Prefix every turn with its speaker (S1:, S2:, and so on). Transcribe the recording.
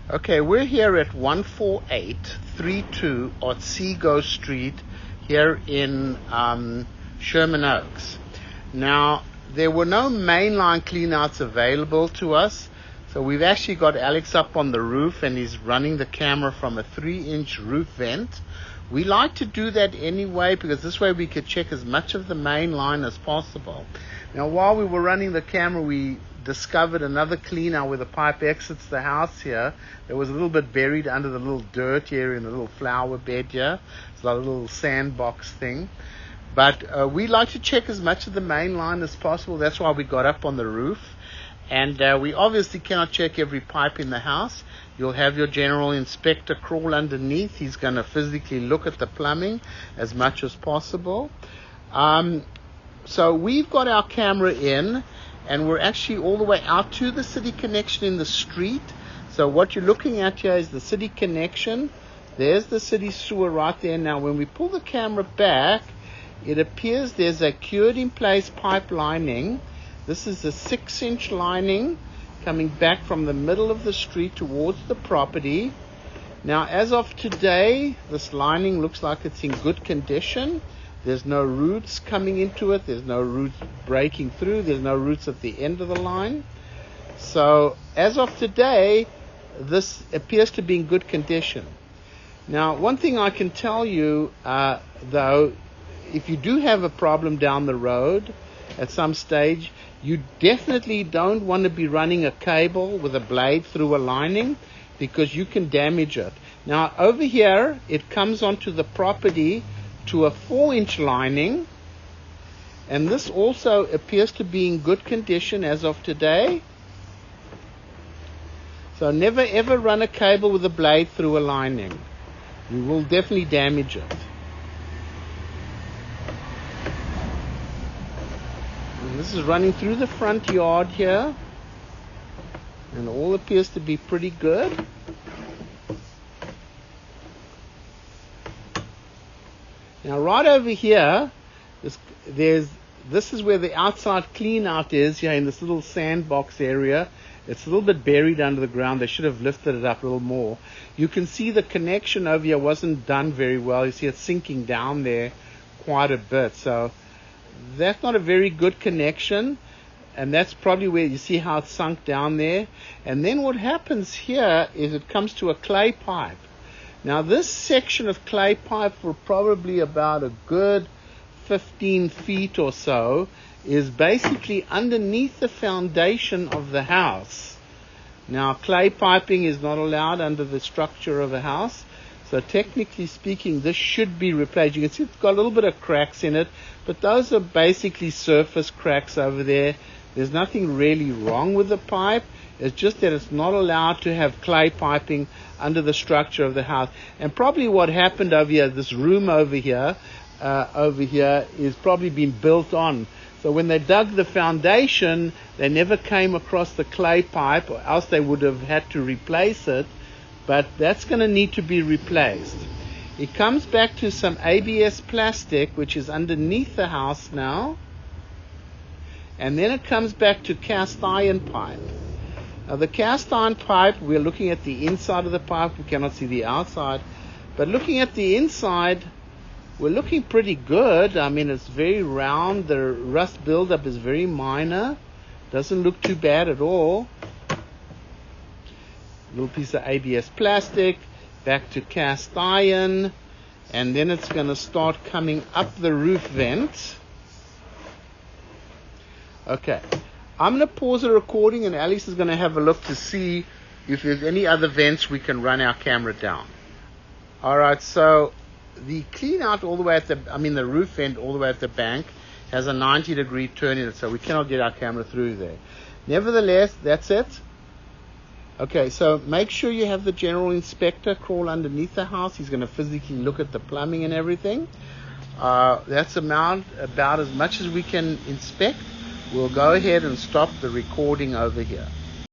S1: Okay, we're here at 14832 Otsego Street here in Sherman Oaks. Now, there were no mainline cleanouts available to us, so we've actually got Alex up on the roof and he's running the camera from a 3-inch roof vent. We like to do that anyway because this way we could check as much of the main line as possible. Now, while we were running the camera, we discovered another cleanout where the pipe exits the house here. It was a little bit buried under the little dirt area in the little flower bed here. It's like a little sandbox thing. But we like to check as much of the main line as possible. That's why we got up on the roof. And we obviously cannot check every pipe in the house. You'll have your general inspector crawl underneath. He's going to physically look at the plumbing as much as possible. So we've got our camera in, and we're actually all the way out to the city connection in the street. So what you're looking at here is the city connection. There's the city sewer right there. Now, when we pull the camera back, it appears there's a cured in place pipe lining. This is a 6-inch lining coming back from the middle of the street towards the property. Now, as of today, this lining looks like it's in good condition. There's no roots coming into it. There's no roots breaking through. There's no roots at the end of the line. So, as of today, this appears to be in good condition. Now, one thing I can tell you, though, if you do have a problem down the road at some stage, you definitely don't want to be running a cable with a blade through a lining because you can damage it. Now, over here, it comes onto the property to a 4-inch lining, and this also appears to be in good condition as of today. So never ever run a cable with a blade through a lining. You will definitely damage it. And this is running through the front yard here, and all appears to be pretty good. Now, right over here, this is where the outside clean out is, here in this little sandbox area. It's a little bit buried under the ground. They should have lifted it up a little more. You can see the connection over here wasn't done very well. You see it sinking down there quite a bit. So that's not a very good connection. And that's probably where you see how it sunk down there. And then what happens here is it comes to a clay pipe. Now, this section of clay pipe for probably about a good 15 feet or so is basically underneath the foundation of the house. Now, clay piping is not allowed under the structure of a house. So technically speaking, this should be replaced. You can see it's got a little bit of cracks in it, but those are basically surface cracks over there. There's nothing really wrong with the pipe. It's just that it's not allowed to have clay piping under the structure of the house. And probably what happened over here, this room over here is probably been built on. So when they dug the foundation, they never came across the clay pipe, or else they would have had to replace it. But that's going to need to be replaced. It comes back to some ABS plastic, which is underneath the house now. And then it comes back to cast iron pipe. Now, the cast iron pipe, we're looking at the inside of the pipe. We cannot see the outside. But looking at the inside, we're looking pretty good. I mean, it's very round. The rust buildup is very minor. Doesn't look too bad at all. Little piece of ABS plastic, back to cast iron, and then it's going to start coming up the roof vent. Okay. I'm going to pause the recording, and Alice is going to have a look to see if there's any other vents we can run our camera down. All right, so the clean out all the way at the roof vent all the way at the bank has a 90-degree turn in it, so we cannot get our camera through there. Nevertheless, that's it. Okay, so make sure you have the general inspector crawl underneath the house. He's going to physically look at the plumbing and everything. That's about as much as we can inspect. We'll go ahead and stop the recording over here.